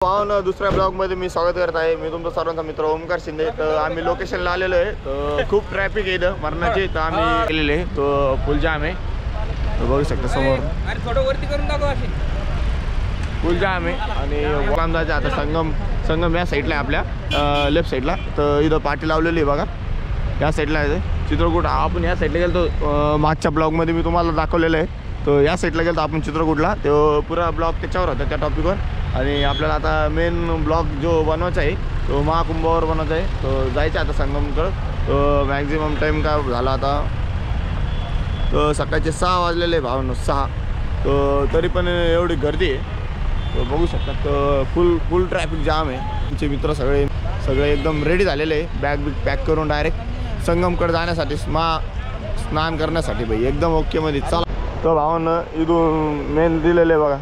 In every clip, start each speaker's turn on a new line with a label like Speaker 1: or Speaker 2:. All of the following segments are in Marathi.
Speaker 1: भावानं दुसऱ्या ब्लॉग मध्ये मी स्वागत करत आहे. मी तुमचा सर्वांचा मित्र ओमकार शिंदे. तर आम्ही लोकेशनला आलेलो आहे. तर खूप ट्रॅफिक आहे इथं मरणाची. तर आम्ही गेलेले तो फुल जाम आहे. बघू शकता समोर
Speaker 2: फोटो वरती करून दाखवा.
Speaker 1: फुल जाम आहे आणि वाम जायचं आता संगम या साईडला आहे आपल्या लेफ्ट साईडला. तर इथं पाठी लावलेली आहे बघा. या साईडला आहे चित्रकूट. आपण या साईडला गेलो तो मागच्या ब्लॉगमध्ये मी तुम्हाला दाखवलेलं आहे. तो या साईडला गेलो आपण चित्रकूटला. तो पुरा ब्लॉग त्याच्यावर होता त्या टॉपिकवर. आणि आपल्याला आता मेन ब्लॉग जो बनवायचा आहे तो महाकुंभावर बनवायचा आहे. तो जायचा आता संगमकडं. तो मॅक्झिमम टाईम काय झाला आता तो सकाळचे 6 वाजलेले भावनो 6. तो तरी पण एवढी गर्दी आहे. तो बघू शकता. तर फुल ट्रॅफिक जाम आहे. आमचे मित्र सगळे एकदम रेडी झालेले आहे. बॅग पॅक करून डायरेक्ट संगमकडे जाण्यासाठी स्नान करण्यासाठी भाई एकदम ओकेमध्ये चला. तो भावानं इथून मेन दिलेलं आहे बघा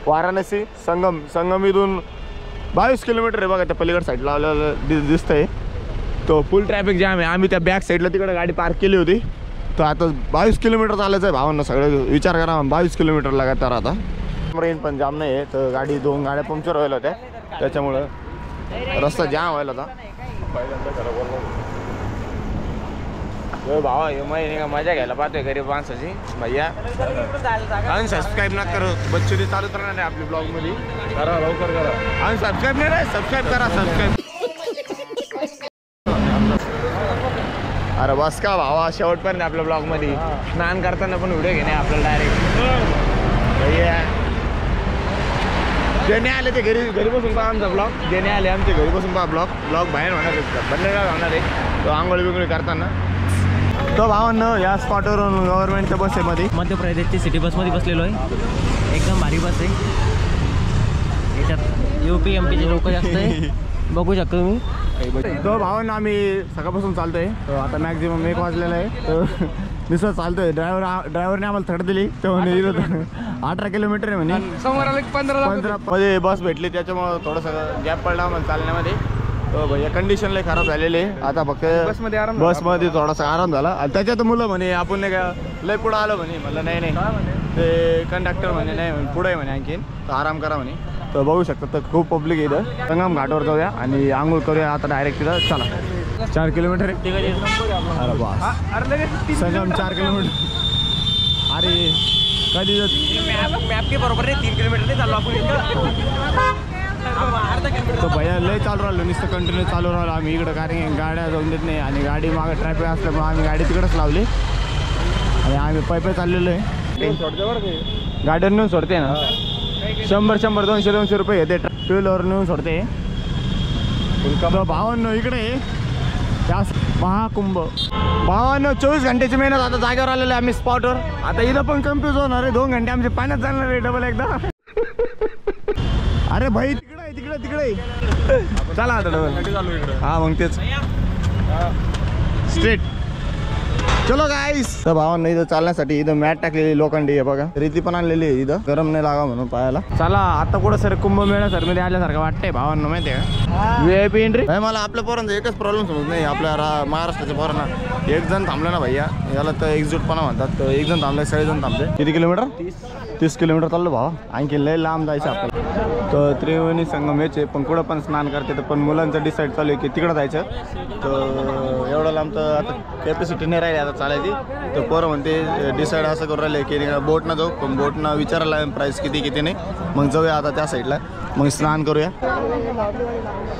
Speaker 1: वाराणसी संगम इथून 22 किलोमीटर आहे बघा. त्या पलीकडे साईडला लावलेलं दिसतंय. तो फुल ट्रॅफिक जाम आहे. आम्ही त्या बॅक साईडला तिकडे गाडी पार्क केली होती. तर आता 22 किलोमीटर चालायचं आहे भावांना. सगळं विचार करा 22 किलोमीटर लगातार आता रेन पण जाम नाही आहे. तर 2 गाड्या पंक्चर व्हायला होत्या त्याच्यामुळं रस्ता जाम व्हायला होता. भावा नाही का मजा घ्यायला पाहतोय गरीब माणसाची भैया. अनसबस्क्राईब ना करो बच्चोरी चालूच राहणार आहे आपली ब्लॉग मध्ये. करा लवकर करा. अनसबस्क्राईब नाही रे सबस्क्राईब करा. सबस्क्राईब अरे बस का भावा शेवटपर्यंत आपल्या ब्लॉग मध्ये. स्नान करताना पण व्हिडिओ घेणे आपल्याला डायरेक्ट भैया. जेणे आले ते घरी बसून पहा आमचा ब्लॉग. जेणे आले आमचे घरी बसून पहा ब्लॉग बाहेर होणार बंदरगाव होणार आहे. तो आंघोळी बिंगोळी करताना. तो भावांनो या स्पॉटवरून गव्हर्नमेंटच्या बसमध्ये
Speaker 2: मध्य प्रदेशची सिटी बसमध्ये बसलेलो आहे. एकदम भारी बस आहे. याच्यात UP MP चे लोक जास्त आहे. बघू शकतो तुम्ही.
Speaker 1: तो भावांनो आम्ही सकाळपासून चालतोय. तो आता मॅक्झिमम 1 वाजलेला आहे. तर नुसतं चालतोय. ड्रायव्हरने आम्हाला थर्ड दिली. तो म्हणे 18 किलोमीटर आहे म्हणे.
Speaker 2: समोर आले 15
Speaker 1: मध्ये बस भेटली त्याच्यामुळे थोडंसं गॅप पडला आम्हाला चालण्यामध्ये. तो भैया कंडिशन लय खराब झालेली आहे. आता फक्त बसमध्ये थोडासा आराम झाला. आणि त्याच्यात मुलं म्हणे आपण नाही का लय पुढं आलो म्हणे. म्हणलं नाही ते कंडक्टर म्हणे नाही पुढे म्हणे आणखीन तर आराम करा म्हणे. तर बघू शकता तर खूप पब्लिक आहे इथं. संगम घाटावर जाऊया आणि आंघोळ करूया आता डायरेक्ट तिथं. चला 4 किलोमीटर आहे. अरे बा संगम 4 किलोमीटर. अरे कधी
Speaker 2: मॅप के बरोबर नाही 3 किलोमीटर नाही चाललो आपण.
Speaker 1: तो भैया लय चालू राहिलो नुसतं कंटिन्यू चालू राहिलो आम्ही इकडं. कारण गाड्या जाऊन देत नाही आणि गाडी मागं ट्रॅफिक असल्यामुळे आम्ही गाडी तिकडंच लावली आणि आम्ही पायी चाललेलो आहे. गाड्यावर नेऊन सोडते ना 100 200 रुपये येते. टू व्हीलर नेऊन सोडते. भावांनो इकडे त्या महाकुंभ भावांनो 24 घंट्याची मेहनत आता जागेवर आलेलो आहे आम्ही स्पॉटवर. आता इथं पण कन्फ्यूज होणार आहे. 2 घंटे आमचे पाण्यात जाणार आहे डबल एकदा. अरे भाई तिकडे चला आता डबल. हा मग तेच स्ट्रेट चलो गाईस. तर भावांना इथं चालण्यासाठी इथं मॅट टाकलेली लोखंडी आहे बघा. रेती पण आणलेली आहे इथं गरम नाही लागा म्हणून पायाला. चला आता कुठं सर कुंभमेळा सर मध्ये आल्यासारखं वाटतंय भावांना माहिती आहे का. VIP entry. मला आपल्या पोरांचा एकच प्रॉब्लेम समजत नाही. आपल्या महाराष्ट्राच्या पोरांना एक जण थांबलं ना भैया याला तर एकजूटपणा म्हणतात. तर एक जण थांबले सगळेजण थांबले. किती किलोमीटर 30 किलोमीटर चाललो भावा. आणखी लय लांब जायचं आपल्याला. तर त्रिवेणी संगम यायचे पण कुठं पण स्नान करते. तर पण मुलांचं डिसाईड चालू आहे की तिकडं जायचं. तर एवढं लांब तर आता कॅपॅसिटी नाही राहिली आता चालायची. तर पोरं म्हणते डिसाईड असं करून राहिले की बोटनं जाऊ. पण बोटनं विचारायला प्राईस किती नाही. मग जाऊया आता त्या साईडला मग स्नान करूया.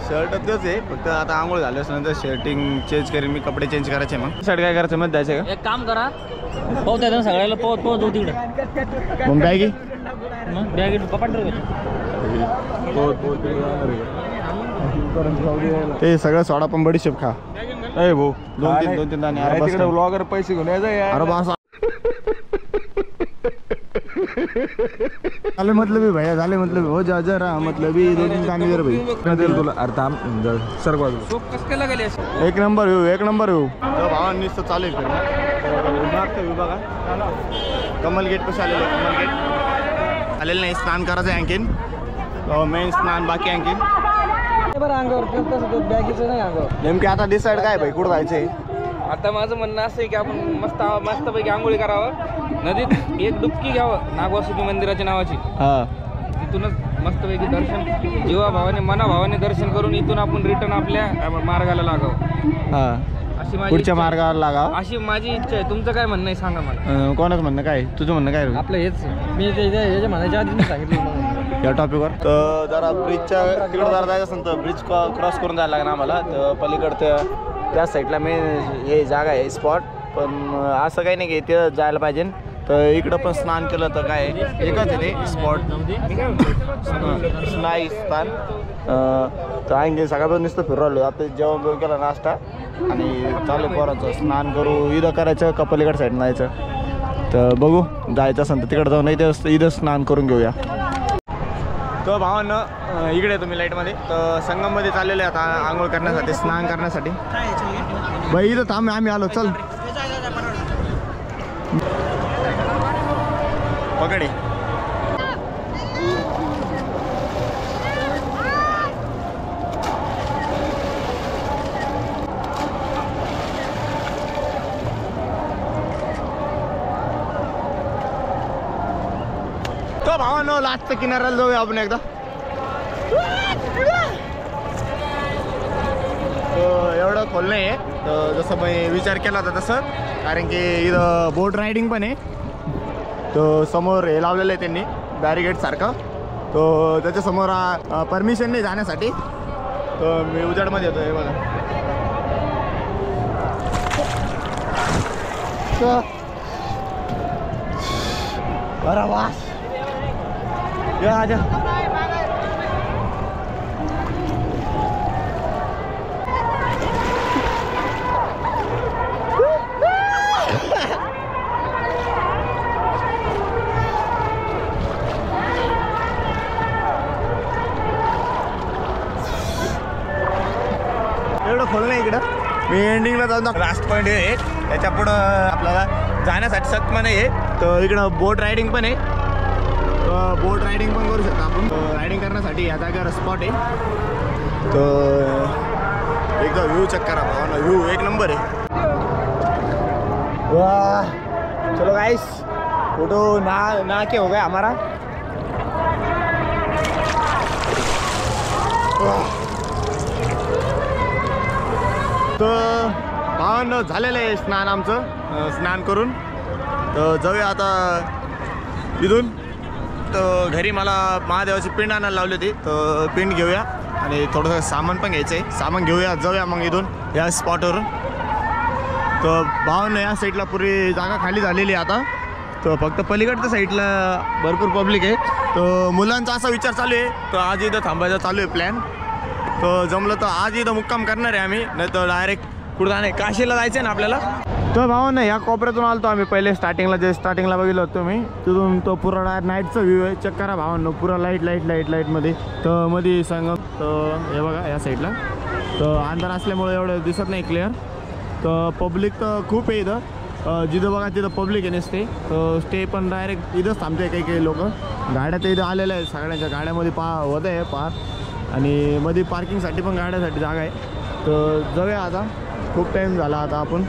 Speaker 1: शर्ट तेच आहे फक्त आता आंघोळ झाल्यानंतर शर्टिंग चेंज करेन मी. कपडे चेंज करायचे. मग शर्ट काय करायचं मग जायचं का.
Speaker 2: एक काम करा पाहत आहे सगळ्याला पोहत जाऊ तिकडे.
Speaker 1: मग बॅगी
Speaker 2: बॅग पकड
Speaker 1: ते सगळं सोडा पण बडीशेप खा. अरे भाऊ 2-3 दाणे. अरे ब्लॉगर पैसे घेऊन यायचं. अरे बस झाले मतलब भैया झाले मतलब हो जा जरा मतलब 2-3 दाणे जर भाई तुला अर्धा सर एक नंबर येऊ. भावांनी चालू आहे विभागा कमल गेट पाशी आलेलं आहे. कमल गेट आलेलं नाही. स्नान करायचं आहे आणखीन. मेन स्नान बाकी आणखीन. नेमके आता डिसाईड काय भाई कुठं जायचंय.
Speaker 2: आता माझं म्हणणं असं आहे की आपण मस्तपैकी आंघोळी करावं. नदीत एक डुबकी घ्यावं नागवासुकी मंदिराच्या नावाची.
Speaker 3: इथूनच मस्तपैकी दर्शन जीवाभावाने मनाभावाने दर्शन करून इथून आपण रिटर्न आपल्या मार्गाला लागावं,
Speaker 1: हां
Speaker 3: अशी माझी
Speaker 1: पुढच्या
Speaker 3: इच्छा आहे.
Speaker 1: मार्गावर लागा.
Speaker 3: अशी माझी इच्छा आहे. तुमचं काय म्हणणं आहे सांगा मला.
Speaker 1: कोणाचं म्हणणं काय, तुझं म्हणणं काय रे?
Speaker 3: आपलं हेच मी याच्या म्हणायच्या आधी सांगितलं
Speaker 1: या टॉपिकवर. तर जरा ब्रिजच्या तिकडं जरा जायचं असेल तर ब्रिज क्रॉस करून जायला लागेल आम्हाला. तर पलीकडं त्या साईडला मेन हे जागा आहे स्पॉट, पण असं काही नाही की ते जायला पाहिजे. तर इकडं पण स्नान केलं तर काय एकच आहे ते स्पॉट स्नाई स्थान. तर आणखी सकाळपासून नुसतं फिरू राहिलो. आता जेवण बिवून केलं नाश्ता आणि चालू पोरांचं स्नान करू, इथं करायचं का पलीकडं साईडनं जायचं. तर बघू जायचं असेल तर तिकडं जाऊन इथं स्नान करून घेऊया. तर भावांनो इकडे तुम्ही लाईटमध्ये तर संगममध्ये चाललेले आता आंघोळ करण्यासाठी स्नान करण्यासाठी. बाई इथं थांब आम्ही आलो चल पकडे. तो भावांनो लास्टच्या किनाऱ्याला जाऊया आपण एकदा. एवढं खोल नाही आहे तर जसं मी विचार केला होता तसं, कारण की इथं बोट रायडिंग पण आहे. तो समोर हे लावलेलं आहे त्यांनी बॅरिगेट सारखं, तो त्याच्यासमोर परमिशन नाही जाण्यासाठी. तर मी उजाडमध्ये येतो हे बघा. बरं वास या आजा. एवढं खोल नाही इकडं. मी एंडिंगला जाऊन लास्ट पॉईंट आहे त्याच्या पुढं आपल्याला जाण्यासाठी सक्त नाही आहे. तर इकडं बोट रायडिंग पण आहे. बोट रायडिंग पण करू शकता आपण. रायडिंग करण्यासाठी या जागेवर स्पॉट आहे. तर एकदा व्ह्यू चेक करा भावांनो, व्ह्यू एक नंबर आहे. वाह चलो गाइस फोटो ना के हो गया हमारा. तर भावांनो झालेलं आहे स्नान आमचं. स्नान करून तर जाऊया आता इथून. तर घरी मला महादेवाची पिंड आणायला लावली होती, तर पिंड घेऊया आणि थोडंसं सामान पण घ्यायचं आहे. सामान घेऊया जाऊया मग इथून या स्पॉटवरून. तर भावांनो या साईडला पुरी जागा खाली झालेली आहे आता. तर फक्त पलीकडच्या साईडला भरपूर पब्लिक आहे. तर मुलांचा असा विचार चालू आहे तर आज इथं थांबायचा चालू आहे प्लॅन. तर जमलं तर आज इथं मुक्काम करणार आहे आम्ही, नाही तर डायरेक्ट कुठं नाही काशीला जायचं आहे ना आपल्याला. तर भावांनो ह्या कोपऱ्यातून आलतो आम्ही पहिले स्टार्टिंगला बघितलं होतं मी तिथून. तो पुरा नाईटचा व्ह्यू आहे, चेक करा भावांनो. पुरा लाईटमध्ये. तर मध्ये संगम. तर हे बघा या साईडला. तर अंधार असल्यामुळे एवढं दिसत नाही क्लिअर. तर पब्लिक तर खूप आहे इथं. जिथं बघा तिथं पब्लिक आहे स्टे. तर स्टे पण डायरेक्ट इथंच थांबते काही लोक. गाड्या तर इथं आलेल्या आहेत, सगळ्यांच्या गाड्यामध्ये होत आहे पार. आणि मध्ये पार्किंगसाठी पण गाड्यासाठी जागा आहे. तर जाऊया आता, खूप टाईम झाला आता. आपण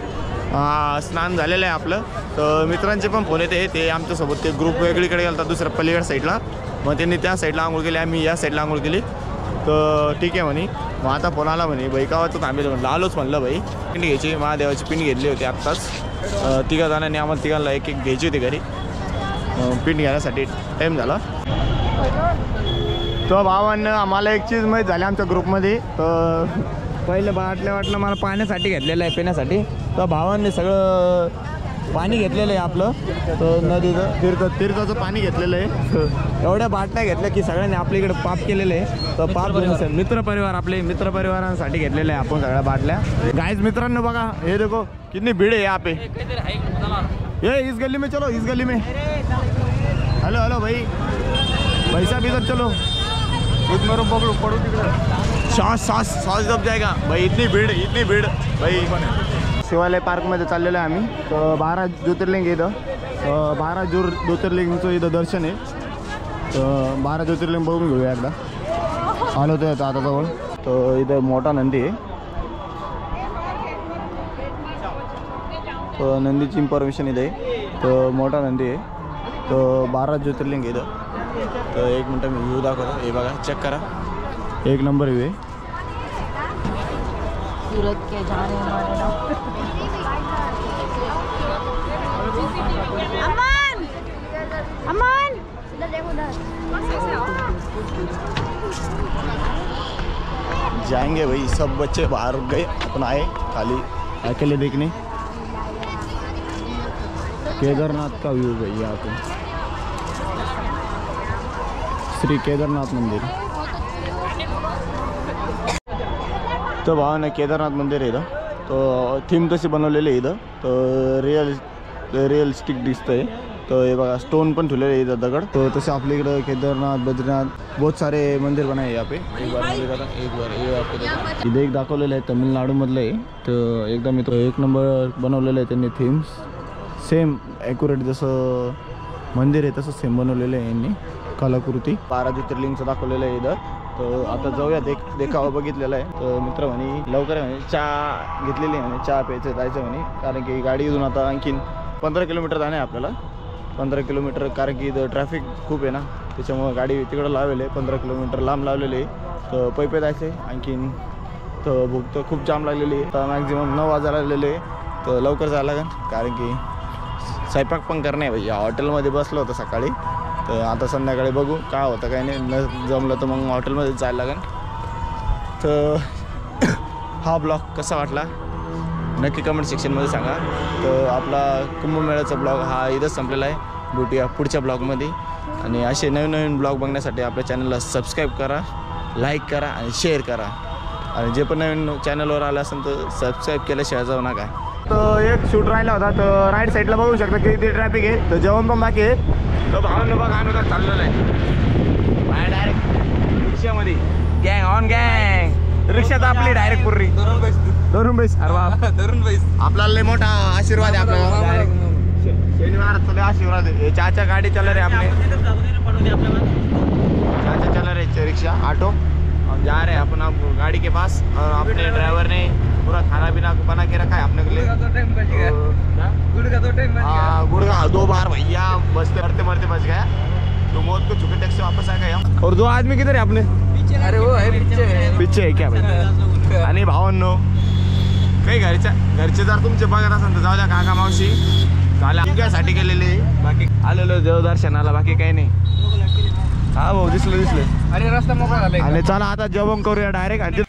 Speaker 1: स्नान झालेलं आहे आपलं. तर मित्रांचे पण फोन येते, ते आमच्यासोबत ते ग्रुप वेगळीकडे गेला होता दुसऱ्या पलीकडे साईडला. मग त्यांनी त्या साईडला आंघोळ केली, आम्ही या साईडला आंघोळ केली. तर ठीक आहे म्हणे. मग आता फोन आला म्हणे बाई का तू थांबेल म्हणलं. आलोच म्हणलं बाई. पिंड घ्यायची, महादेवाची पिंड घेतली होती आत्ताच. तिघा जणांनी आम्हाला तिघांना एक घ्यायची होती घरी. पिंड घ्यायसाठी टाईम झाला. तर भावांना आम्हाला एक चीज माहीत झाली आमच्या ग्रुपमध्ये. तर पहिलं वाटलं मला पाण्यासाठी घेतलेलं आहे, पिण्यासाठी. तर भावांनी सगळं पाणी घेतलेलं आहे आपलं. तर नदीचं तीर्थाचं पाणी घेतलेलं आहे. एवढ्या बाटल्या घेतल्या की सगळ्यांनी आपल्या इकडे पाप केलेलं आहे. तर पाप मित्रपरिवारांसाठी घेतलेलं आहे आपण सगळ्या बाटल्या. गाइस मित्रांनो बघा हे देखो कितनी भीड़ है यहाँ पे. ये इस गली में चलो, इस गली में. हेलो भाई साहब इधर चलो. पकड़ो पड़ो सांस दब जाएगा भाई. इतनी भीड़ भाई. शिवालय पार्कमध्ये चाललेलो आहे आम्ही. तर 12 ज्योतिर्लिंग इथं. 12 ज्योतिर्लिंगचं इथं दर्शन आहे. तर 12 ज्योतिर्लिंग बघून घेऊया एकदा. आलो तर आता जवळ. तर इथं मोठा नंदी आहे. तर नंदीची इन्फॉर्मेशन इथे आहे. तर मोठा नंदी आहे. तर 12 ज्योतिर्लिंग इथं. तर एक मिनटं मी व्ह्यू दाखवतो. हे बघा, चेक करा, एक नंबर व्ह्यू आहे.
Speaker 4: सूरत के जाने वाले अमन अमन इधर देखो
Speaker 1: जाएंगे भाई, सब बच्चे बाहर रुक गए, अपन आए खाली अकेले देखने. केदारनाथ का व्यू भाई यहाँ पे, श्री केदारनाथ मंदिर. तर भावानं केदारनाथ मंदिर आहे इथं. तर थीम तशी बनवलेली आहे इथं. तर रिअलिस्टिक दिसतंय. तर हे बघा, स्टोन पण ठेवलेले आहे इथं, दगड. तर तसे आपल्या इकडं केदारनाथ, बद्रीनाथ बहुत सारे मंदिर बनाए यहाँ पे. एक बार मंदिर आता, एक बार ये आपको इथं एक दाखवलेलं आहे, तमिळनाडूमधलं आहे. तर एकदम इथं एक नंबर बनवलेलं आहे त्यांनी. थीम्स सेम ॲक्युरेट जसं मंदिर आहे तसं सेम बनवलेलं आहे यांनी. कलाकृती 12 ज्योतिर्लिंगचं दाखवलेलं आहे इथं. तर आता जाऊयात, एक देखावा बघितलेला आहे. तर मित्र म्हणे लवकर म्हणे चहा घेतलेली म्हणे, चहा प्यायचं जायचं म्हणे. कारण की गाडी इथून आता आणखीन 15 किलोमीटर जाणे आपल्याला, 15 किलोमीटर. कारण की इथं ट्रॅफिक खूप आहे ना, त्याच्यामुळं गाडी तिकडं लावलेली आहे, 15 किलोमीटर लांब लावलेली आहे. तर पैपे जायचं आहे आणखीन. तर भूक तर खूप जाम लागलेली आहे. तर मॅक्झिमम 9 वाजायला लागलेले आहे. तर लवकर जायला लागेल, कारण की स्वयंपाक पण करणे भाई. हॉटेलमध्ये बसलो होतं सकाळी. तर आता संध्याकाळी बघू काय होतं काय नाही. न जमलं तर मग हॉटेलमध्ये जायला लागेल. तर हा ब्लॉग कसा वाटला नक्की कमेंट सेक्शनमध्ये सांगा. तर आपला कुंभमेळ्याचा ब्लॉग हा इथंच संपलेला आहे. भेटूया पुढच्या ब्लॉगमध्ये. आणि असे नवीन नवीन ब्लॉग बघण्यासाठी आपल्या चॅनलला सबस्क्राईब करा, लाईक करा आणि शेअर करा. आणि जे पण नवीन चॅनलवर आलं असेल तर सबस्क्राईब केल्याशिवाय जाऊ नका. तर एक शूट राहिला होता. तर राईट साईडला बघू शकता किती ट्रॅफिक आहे. तर जेवण पण बाकी आहे. तर भावांनो बघा, आम्ही काय चाललेलं आहे डायरेक्ट रिक्षामध्ये. गँग ऑन गँग. रिक्षा तर आपली डायरेक्ट पुरी धरून बैस. अरे वा,
Speaker 3: धरून बैस.
Speaker 1: आपल्याला लय मोठा आशीर्वाद आहे आपल्याला. शनिवार आशीर्वाद आहे. चाचा गाडी चला रे आपने, चाचा चला रहे रिक्शा ऑटो. हम जा रहे हैं अपन अब गाड़ी के पास. और अपने ड्राइवर ने पूरा खाना पीना बना के रखा है अपने के लिए. गुड़गा 2 बार भैया बसते मरते मरते बच गया. तो मौत को चुके टैक्सी वापस आ गए हम. और 2 आदमी किधर है अपने?
Speaker 3: अरे वो है
Speaker 1: पीछे है क्या भाई? आणि भावांनो काही घरचे जर तुमचे बघत असेल तर जाऊ द्या. काका मावशी झाल्या साठी गेलेले, बाकी आलेलो देवदर्शनाला, बाकी काही नाही. हा भाऊ दिसले.
Speaker 3: अरे रस्ता मोकळा झाला.
Speaker 1: आणि चला आता जेवण करूया डायरेक्ट. आणि